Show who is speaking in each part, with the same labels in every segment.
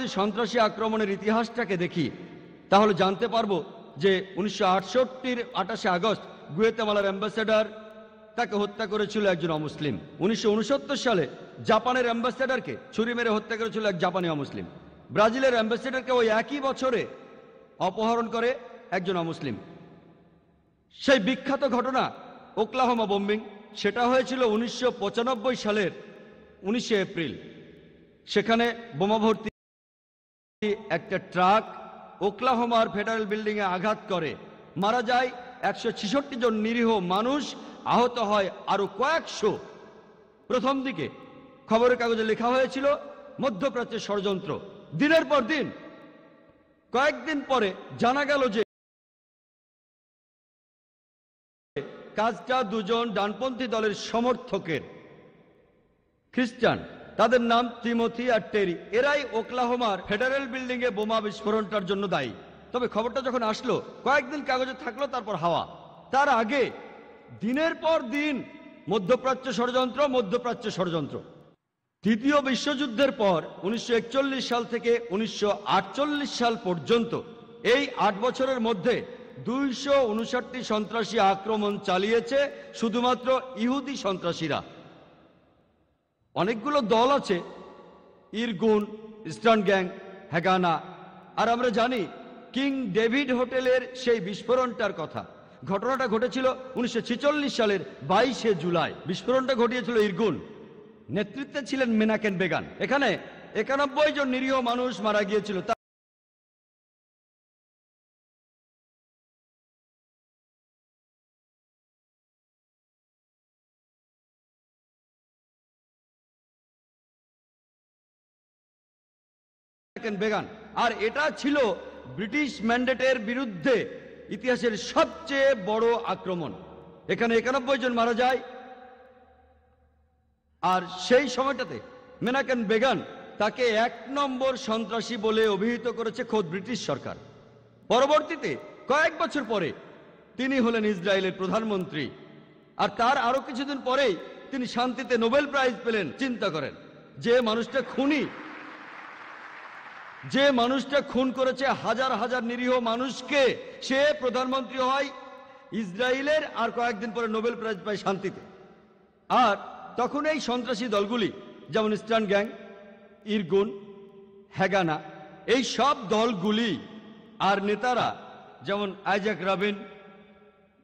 Speaker 1: যদি সন্ত্রাসী আক্রমণের ইতিহাসটাকে দেখি তাহলে জানতে পারবো যে 1968-র 28শে আগস্ট গুয়েতেমালার অ্যাম্বাসেডর তাকে হত্যা করেছিল একজন অমুসলিম। 1969 সালে জাপানের অ্যাম্বাসেডরকে ছুরি মেরে হত্যা করেছিল এক জাপানি অমুসলিম। ব্রাজিলের অ্যাম্বাসেডরকে ওই একই বছরে অপহরণ করে একজন অমুসলিম। সেই বিখ্যাত ঘটনা ওকলাহোমা বোম্বিং, সেটা হয়েছিল 1995 সালের 19শে এপ্রিল। সেখানে বোমা ভর্তি একটা ট্রাক ওকলাহোমার ফেডারেল বিল্ডিংয়ে আঘাত করে, মারা যায় 166 জন নিরীহ মানুষ, আহত হয় আরো কয়েকশো। প্রথম দিকে খবরের কাগজে লেখা হয়েছিল মধ্যপ্রাচ্যের ষড়যন্ত্র। দিনের পর দিন, কয়েকদিন পরে জানা গেল যে কাজটা দুজন ডানপন্থী দলের সমর্থকের, খ্রিস্টান, তাদের নাম তিমোথি আর টেরি। এরাই ওকলাহোমার ফেডারেল বিল্ডিং এ বোমা বিস্ফোরণটার জন্য দায়ী। তবে খবরটা যখন আসলো, কয়েকদিন কাগজে থাকলো, তারপর হাওয়া। তার আগে দিনের পর দিন মধ্যপ্রাচ্য ষড়যন্ত্র, মধ্যপ্রাচ্য ষড়যন্ত্র। দ্বিতীয় বিশ্বযুদ্ধের পর 1941 সাল থেকে 1948 সাল পর্যন্ত এই 8 বছরের মধ্যে 259টি সন্ত্রাসী আক্রমণ চালিয়েছে শুধুমাত্র ইহুদি সন্ত্রাসীরা। অনেকগুলো দল আছে, ইরগুন, ইস্টার্ন গ্যাং, হ্যাগানা। আর আমরা জানি কিং ডেভিড হোটেলের সেই বিস্ফোরণটার কথা। ঘটনাটা ঘটেছিল 1946 সালের 22শে জুলাই। বিস্ফোরণটা ঘটিয়েছিল ইরগুন, নেতৃত্বে ছিলেন মেনাকেন বেগান। এখানে 91 জন নিরীহ মানুষ মারা গিয়েছিল। বেগান। আর এটা ছিল ব্রিটিশ ম্যান্ডেটের বিরুদ্ধে ইতিহাসের সবচেয়ে বড় আক্রমণ। এখানে 91 জন মারা যায়। আর সেই সময়টাতে মেনাকেন বেগান তাকে 1 নম্বর সন্ত্রাসী বলে অভিহিত করেছে খোদ ব্রিটিশ সরকার। পরবর্তীতে কয়েক বছর পরে তিনি হলেন ইসরায়েলের প্রধানমন্ত্রী। আর তার আরো কিছুদিন পরেই তিনি শান্তিতে নোবেল প্রাইজ পেলেন। চিন্তা করেন, যে মানুষটা খুনি, যে মানুষটা খুন করেছে হাজার হাজার নিরীহ মানুষকে, সে প্রধানমন্ত্রী হয় ইসরায়েলের, আর কয়েকদিন পরে নোবেল প্রাইজ পায় শান্তিতে। আর তখন এই সন্ত্রাসী দলগুলি যেমন ইস্টার্ন গ্যাং, ইরগুন, হ্যাগানা, এই সব দলগুলি আর নেতারা যেমন Isaac Rabin,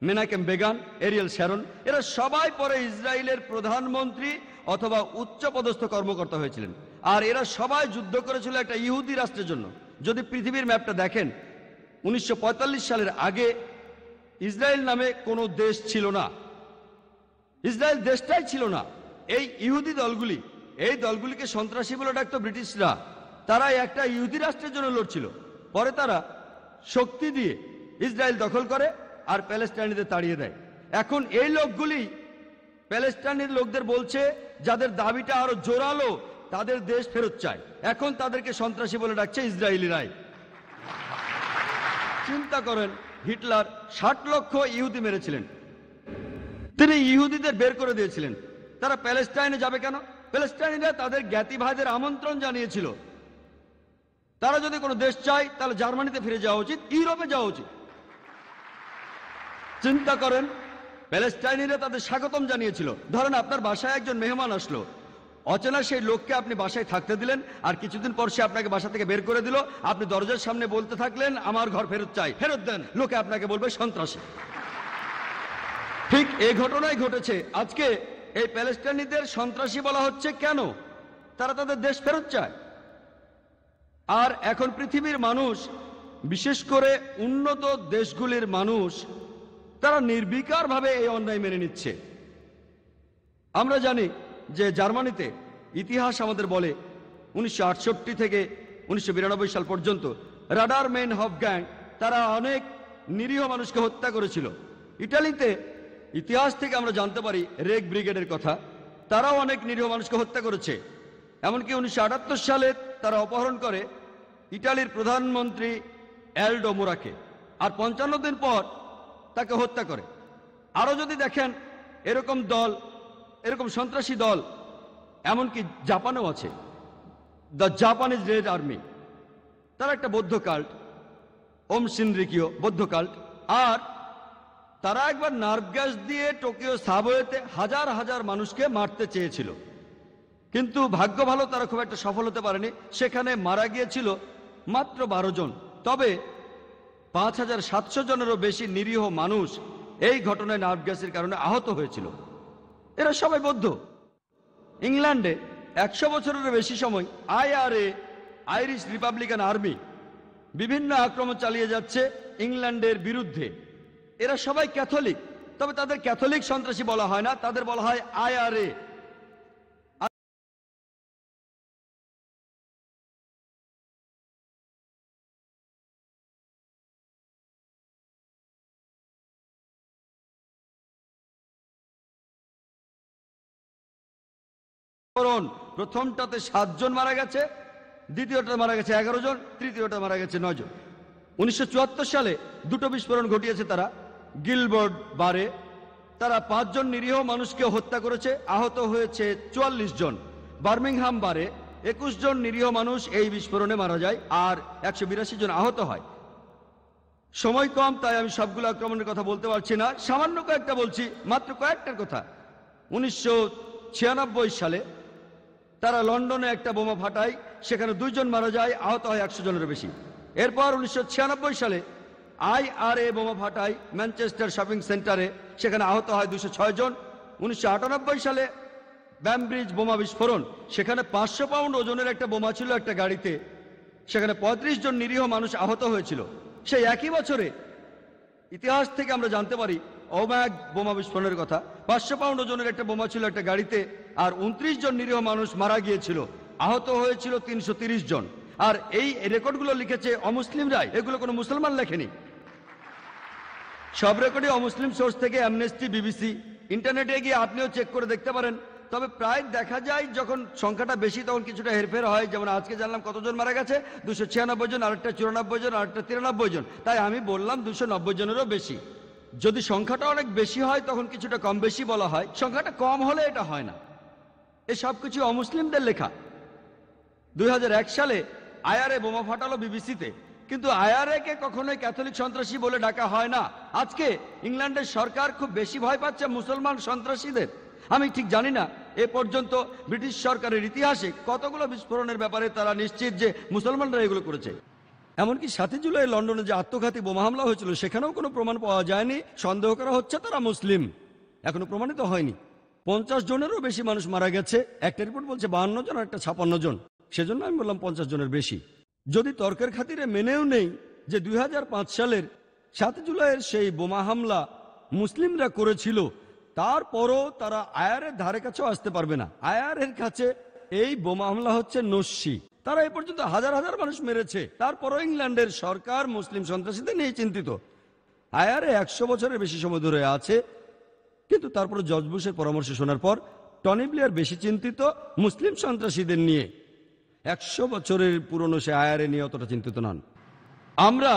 Speaker 1: মেনাকেম began, Ariel Sharon, এরা সবাই পরে ইসরায়েলের প্রধানমন্ত্রী অথবা উচ্চপদস্থ কর্মকর্তা হয়েছিলেন। আর এরা সবাই যুদ্ধ করেছিল একটা ইহুদি রাষ্ট্রের জন্য। যদি পৃথিবীর ম্যাপটা দেখেন, 1945 সালের আগে ইসরায়েল নামে কোনো দেশ ছিল না। ইসরায়েল দেশটাই ছিল না। এই ইহুদি দলগুলি, এই দলগুলিকে সন্ত্রাসী বলে ডাকতো ব্রিটিশরা। তারা একটা ইহুদি রাষ্ট্রের জন্য লড়ছিল। পরে তারা শক্তি দিয়ে ইসরায়েল দখল করে আর প্যালেস্টাইনিদের তাড়িয়ে দেয়। এখন এই লোকগুলি প্যালেস্টাইনের লোকদের বলছে, যাদের দাবিটা আরো জোরালো, তাদের দেশ ফেরত চায়। এখন তাদেরকে সন্ত্রাসী বলে ডাকছে ইসরায়েলিরাই। চিন্তা করেন, হিটলার 60 লক্ষ ইহুদি মেরেছিলেন। তিনি ইহুদিদের বের করে দিয়েছিলেন। তারা প্যালেস্টাইনে যাবে কেন? প্যালেস্টাইনিরা তাদের জ্ঞাতি ভাইদের আমন্ত্রণ জানিয়েছিল। তারা যদি কোনো দেশ চায় তাহলে জার্মানিতে ফিরে যাওয়া উচিত, ইউরোপে যাওয়া উচিত। চিন্তা করেন, প্যালেস্টাইনিরা তাদের স্বাগতম জানিয়েছিল। ধরেন আপনার বাসায় একজন মেহমান আসলো, অচেনা সেই লোককে আপনি বাসায় থাকতে দিলেন, আর কিছুদিন পর সে আপনাকে বাসা থেকে বের করে দিল। আপনি দরজার সামনে বলতে থাকলেন, আমার ঘর ফেরত চাই, ফেরত দেন। লোকে আপনাকে বলবে সন্ত্রাসী। ঠিক এই ঘটনাই ঘটেছে। আজকে এই প্যালেস্টাইনিদের সন্ত্রাসী বলা হচ্ছে কেন? তারা তাদের দেশ ফেরত চায়। আর এখন পৃথিবীর মানুষ, বিশেষ করে উন্নত দেশগুলির মানুষ, তারা নির্বিকারভাবে এই অন্যায় মেনে নিচ্ছে। আমরা জানি যে জার্মানিতে ইতিহাস আমাদের বলে 1968 থেকে 1992 সাল পর্যন্ত রাডার মেন হফ গ্যাং তারা অনেক নিরীহ মানুষকে হত্যা করেছিল। ইটালিতে ইতিহাস থেকে আমরা জানতে পারি রেগ ব্রিগেডের কথা, তারাও অনেক নিরীহ মানুষকে হত্যা করেছে। এমনকি 1978 সালে তারা অপহরণ করে ইটালির প্রধানমন্ত্রী অ্যালডো মোরাকে, আর 55 দিন পর তাকে হত্যা করে। আরো যদি দেখেন এরকম দল, এরকম সন্ত্রাসী দল এমনকি জাপানেও আছে, দ্য জাপানিজ রেড আর্মি। তারা একটা বৌদ্ধ কাল্ট, ওম সিনরিকিও বৌদ্ধ কাল্ট। আর তারা একবার নার্ভ গ্যাস দিয়ে টোকিও সাবওয়েতে হাজার হাজার মানুষকে মারতে চেয়েছিল, কিন্তু ভাগ্য ভালো তারা খুব একটা সফল হতে পারেনি। সেখানে মারা গিয়েছিল মাত্র 12 জন। তবে 5700 জনেরও বেশি নিরীহ মানুষ এই ঘটনায় নার্ভ গ্যাসের কারণে আহত হয়েছিল। এরা সবাই বৌদ্ধ। ইংল্যান্ডে 100 বছরেরও বেশি সময় IRA, আইরিশ রিপাবলিকান আর্মি, বিভিন্ন আক্রমণ চালিয়ে যাচ্ছে ইংল্যান্ডের বিরুদ্ধে। এরা সবাই ক্যাথলিক, তবে তাদের ক্যাথলিক সন্ত্রাসী বলা হয় না, তাদের বলা হয় IRA। প্রথমটাতে 7 জন মারা গেছে, দ্বিতীয়টা মারা গেছে 11 জন, তৃতীয়টা মারা গেছে 9 জন। 1974 সালে দুটো বিস্ফোরণ ঘটিয়েছে তারা গিলবার্ট বারে। তারা 5 জন নিরীহ মানুষকে হত্যা করেছে, আহত হয়েছে 44 জন। বার্মিংহাম বারে 21 জন নিরীহ মানুষ এই বিস্ফোরণে মারা যায় আর 182 জন আহত হয়। সময় কম, তাই আমি সবগুলো আক্রমণের কথা বলতে পারছি না, সামান্য কয়েকটা বলছি, মাত্র কয়েকটার কথা। 1996 সালে তারা লন্ডনে একটা বোমা ফাটায়, সেখানে 2 জন মারা যায়, আহত হয় 100 জনের বেশি। এরপর 1996 সালে IRA বোমা ফাটায় ম্যানচেস্টার শপিং সেন্টারে, সেখানে আহত হয় 206 জন। 1998 সালে ব্যামব্রিজ বোমা বিস্ফোরণ, সেখানে 500 পাউন্ড ওজনের একটা বোমা ছিল একটা গাড়িতে, সেখানে 35 জন নিরীহ মানুষ আহত হয়েছিল। সেই একই বছরে ইতিহাস থেকে আমরা জানতে পারি ওম্যাগ বোমা বিস্ফোরণের কথা। 500 পাউন্ড ওজনের একটা বোমা ছিল একটা গাড়িতে, আর 29 জন নিরীহ মানুষ মারা গিয়েছিল, আহত হয়েছিল 330 জন। আর এই রেকর্ডগুলো লিখেছে অমুসলিমরাই, এগুলো কোনো মুসলমান লেখেনি। সব রেকর্ডই অমুসলিম সোর্স থেকে, অ্যামনেস্টি, বিবিসি। ইন্টারনেটে গিয়ে আপনিও চেক করে দেখতে পারেন। তবে প্রায় দেখা যায় যখন সংখ্যাটা বেশি তখন কিছুটা হেরফের হয়। যেমন আজকে জানলাম কতজন মারা গেছে, 296 জন, আরেকটা 94 জন, আরেকটা 93 জন, তাই আমি বললাম 290 জনেরও বেশি। যদি সংখ্যাটা অনেক বেশি হয় তখন কিছুটা কম বেশি বলা হয়, সংখ্যাটা কম হলে এটা হয় না। এ সব কিছু অমুসলিমদের লেখা। 2001 সালে IRA বোমা ফাটালো বিবিসিতে, কিন্তু IRA কে কখনোই ক্যাথলিক সন্ত্রাসী বলে ডাকা হয় না। আজকে ইংল্যান্ডের সরকার খুব বেশি ভয় পাচ্ছে মুসলমান সন্ত্রাসীদের। আমি ঠিক জানি না এ পর্যন্ত ব্রিটিশ সরকারের ইতিহাসে কতগুলো বিস্ফোরণের ব্যাপারে তারা নিশ্চিত যে মুসলমানরা এগুলো করেছে। এমনকি 7 জুলাই লন্ডনে যে আত্মঘাতী বোমা হামলা হয়েছিল সেখানেও কোনো প্রমাণ পাওয়া যায়নি। সন্দেহ করা হচ্ছে তারা মুসলিম, এখনো প্রমাণিত হয়নি। 50 জনেরও বেশি মানুষ মারা গেছে, একটা রিপোর্ট বলছে 52 জন আর একটা 56 জন, সেজন্য আমি বললাম 50 জনের বেশি। যদি তর্কের খাতিরে মেনেও নেই যে 2005 সালের 7 জুলাইয়ের সেই বোমা হামলা মুসলিমরা করেছিল, তারপরও তারা IRA-র ধারে কাছেও আসতে পারবে না। IRA-র কাছে এই বোমা হামলা হচ্ছে নস্যি। তারা এ পর্যন্ত হাজার হাজার মানুষ মেরেছে, তারপরও ইংল্যান্ডের সরকার মুসলিম সন্ত্রাসীদের নিয়ে চিন্তিত। IRA 100 বছরের বেশি সময় ধরে আছে, কিন্তু তারপর জর্জ বুশের পরামর্শ শোনার পর টনি ব্লেয়ার বেশি চিন্তিত মুসলিম সন্ত্রাসীদের নিয়ে। 100 বছরের পুরনো সে IRA নিয়ে অতটা চিন্তিত নন। আমরা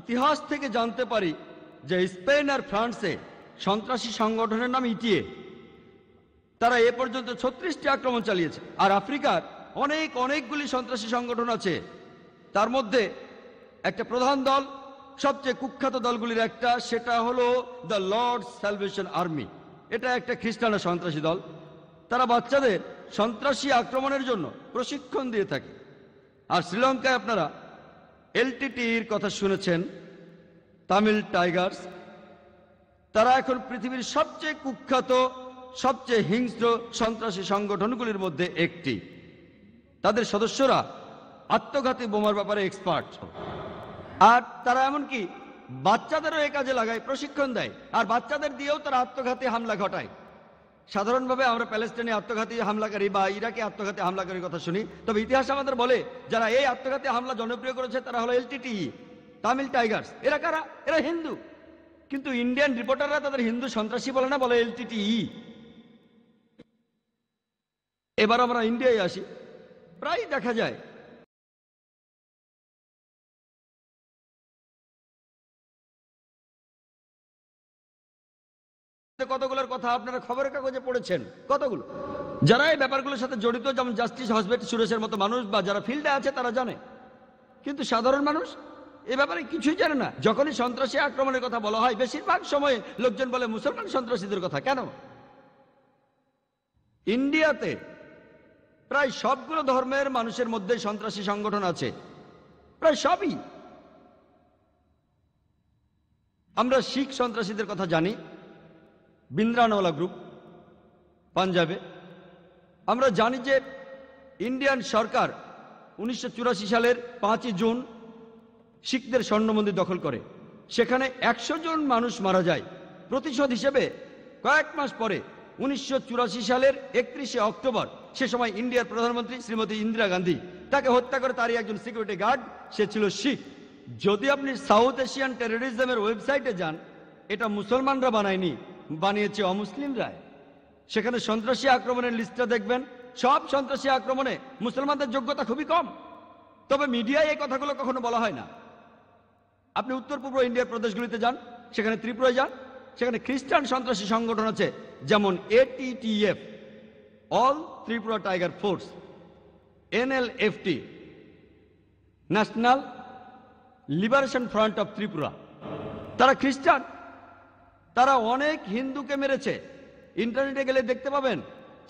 Speaker 1: ইতিহাস থেকে জানতে পারি যে স্পেন আর ফ্রান্সে সন্ত্রাসী সংগঠনের নাম ইটিএ। তারা এ পর্যন্ত 36টি আক্রমণ চালিয়েছে। আর আফ্রিকার অনেকগুলি সন্ত্রাসী সংগঠন আছে, তার মধ্যে একটা প্রধান দল, সবচেয়ে কুখ্যাত দলগুলির একটা, সেটা হলো দ্য লর্ডস স্যালভেশন আর্মি। এটা একটা খ্রিস্টান সন্ত্রাসী দল। তারা বাচ্চাদের সন্ত্রাসী আক্রমণের জন্য প্রশিক্ষণ দিয়ে থাকে। আর শ্রীলঙ্কায় আপনারা LTTEর কথা শুনেছেন, তামিল টাইগার্স। তারা এখন পৃথিবীর সবচেয়ে কুখ্যাত, সবচেয়ে হিংস্র সন্ত্রাসী সংগঠনগুলির মধ্যে একটি। তাদের সদস্যরা আত্মঘাতী বোমার ব্যাপারে এক্সপার্ট, আর তারা এমনকি বাচ্চাদেরও এ কাজে লাগায়, প্রশিক্ষণ দেয়, আর বাচ্চাদের দিয়েও তারা আত্মঘাতী হামলা ঘটায়। সাধারণভাবে আমরা প্যালেস্টাইনে আত্মঘাতী হামলাকারী বা ইরাকে আত্মঘাতী হামলাকারীর কথা শুনি, তবে ইতিহাস আমাদের বলে যারা এই আত্মঘাতী হামলা জনপ্রিয় করেছে তারা হলো LTTE, তামিল টাইগার্স। এরা কারা? এরা হিন্দু, কিন্তু ইন্ডিয়ান রিপোর্টাররা তাদের হিন্দু সন্ত্রাসী বলে না, বলে LTTE। এবার আমরা ইন্ডিয়ায় আসি। প্রায় দেখা যায় কতগুলোর কথা আপনারা খবরের কাগজে পড়েছেন, কতগুলো। যারা এই ব্যাপারগুলোর সাথে জড়িত, যেমন জাস্টিস হসপিটাল সুরেশের মতো মানুষ বা যারা ফিল্ডে আছে তারা জানে। কিন্তু সাধারণ মানুষ এ ব্যাপারে কিছুই জানে না। যখনই সন্ত্রাসী আক্রমণের কথা বলা হয় বেশিরভাগ সময় লোকজন বলে মুসলমান সন্ত্রাসীদের কথা। কেন? ইন্ডিয়াতে প্রায় সবগুলো ধর্মের মানুষের মধ্যে সন্ত্রাসী সংগঠন আছে, প্রায় সবই। আমরা শিখ সন্ত্রাসীদের কথা জানি, বিন্দ্রানওয়ালা গ্রুপ পাঞ্জাবে। আমরা জানি যে ইন্ডিয়ান সরকার 1984 সালের 5ই জুন শিখদের স্বর্ণ মন্দির দখল করে, সেখানে 100 জন মানুষ মারা যায়। প্রতিশোধ হিসেবে কয়েক মাস পরে 1984 সালের 31শে অক্টোবর, সে সময় ইন্ডিয়ার প্রধানমন্ত্রী শ্রীমতী ইন্দিরা গান্ধী, তাকে হত্যা করে তারই একজন সিকিউরিটি গার্ড, সে ছিল শিখ। যদি আপনি সাউথ এশিয়ান টেররিজমের ওয়েবসাইটে যান, এটা মুসলমানরা বানায়নি, বানিয়েছে অমুসলিমরা। সেখানে সন্ত্রাসী আক্রমণের লিস্টটা দেখবেন, সব সন্ত্রাসী আক্রমণে মুসলমানদের যোগ্যতা খুবই কম। তবে মিডিয়ায় এই কথাগুলো কখনো বলা হয় না। আপনি উত্তর পূর্ব ইন্ডিয়ার প্রদেশগুলিতে যান, সেখানে ত্রিপুরায় যান, সেখানে খ্রিস্টান সন্ত্রাসী সংগঠন আছে, যেমন ATTF, all Tripura tiger force, NLFT, national liberation front of Tripura. তারা খ্রিস্টান, তারা অনেক হিন্দুকে মেরেছে। ইন্টারনেটে গেলে দেখতে পাবেন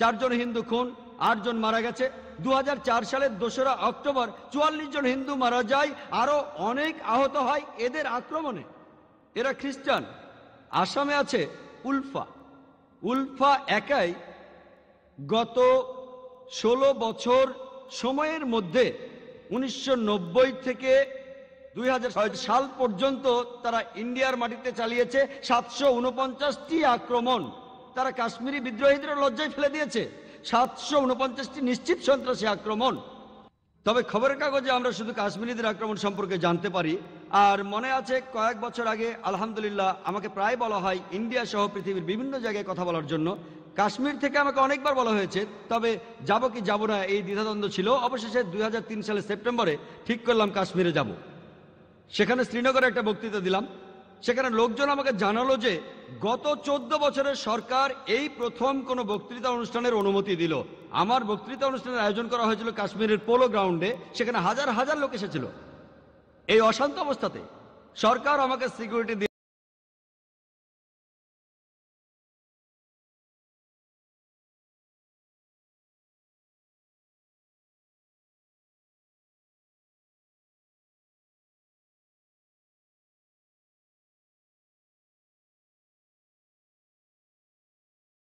Speaker 1: 4 জন হিন্দু খুন, 8 জন মারা গেছে। 2004 সালের 2রা অক্টোবর 44 জন হিন্দু মারা যায়, আরো অনেক আহত হয় এদের আক্রমণে। এরা খ্রিস্টান। আসামে আছে উলফা। উলফা একাই গত 16 বছর সময়ের মধ্যে 1990 থেকে 2006 সাল পর্যন্ত তারা ইন্ডিয়ার মাটিতে চালিয়েছে 749টি আক্রমণ। তারা কাশ্মীরি বিদ্রোহীদের লজ্জায় ফেলে দিয়েছে। 749টি নিশ্চিত সন্ত্রাসী আক্রমণ। তবে খবরের কাগজে আমরা শুধু কাশ্মীরিদের আক্রমণ সম্পর্কে জানতে পারি। আর মনে আছে কয়েক বছর আগে আলহামদুলিল্লাহ আমাকে প্রায় বলা হয় ইন্ডিয়া সহ পৃথিবীর বিভিন্ন জায়গায় কথা বলার জন্য। কাশ্মীর থেকে আমাকে অনেকবার বলা হয়েছে, তবে যাব কি যাব না এই দ্বিধাদ্বন্দ্ব ছিল। অবশেষে 2003 সালের সেপ্টেম্বরে ঠিক করলাম কাশ্মীরে যাব। সেখানে শ্রীনগরে একটা বক্তৃতা দিলাম। সেখানে লোকজন আমাকে জানালো যে গত 14 বছরের সরকার এই প্রথম কোনো বক্তৃতা অনুষ্ঠানের অনুমতি দিল। আমার বক্তৃতা অনুষ্ঠানের আয়োজন করা হয়েছিল কাশ্মীরের পোলো গ্রাউন্ডে, সেখানে হাজার হাজার লোক এসেছিল। এই অশান্ত অবস্থাতে সরকার আমাকে সিকিউরিটি দিয়ে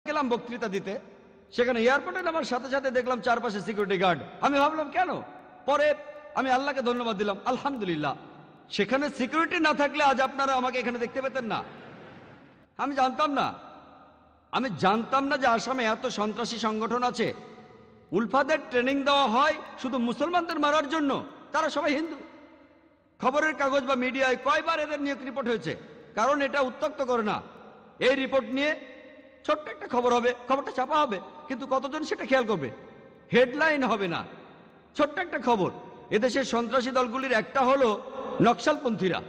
Speaker 1: গেলাম বক্তৃতা দিতে। সেখানে এয়ারপোর্টে নামার সাথে সাথে দেখলাম চারপাশে সিকিউরিটি গার্ড। আমি ভাবলাম কেন? পরে আমি আল্লাহকে ধন্যবাদ দিলাম, আলহামদুলিল্লাহ সেখানে সিকিউরিটি না থাকলে আজ আপনারা আমাকে এখানে দেখতে পেতেন না। আমি জানতাম না যে আসামে এত সন্ত্রাসী সংগঠন আছে। উলফাদের ট্রেনিং দেওয়া হয় শুধু মুসলমানদের মারার জন্য, তারা সবাই হিন্দু। খবরের কাগজ বা মিডিয়ায় কয়বার এদের নিয়ে রিপোর্ট হয়েছে, কারণ এটা উত্তক্ত করে না। এই রিপোর্ট নিয়ে ছোট্ট একটা খবর হবে, খবরটা চাপা হবে, কিন্তু কতজন সেটা খেয়াল করবে? হেডলাইন হবে না, ছোট্ট একটা খবর। এদেশের সন্ত্রাসী দলগুলির একটা হলো নকশালপন্থীরা।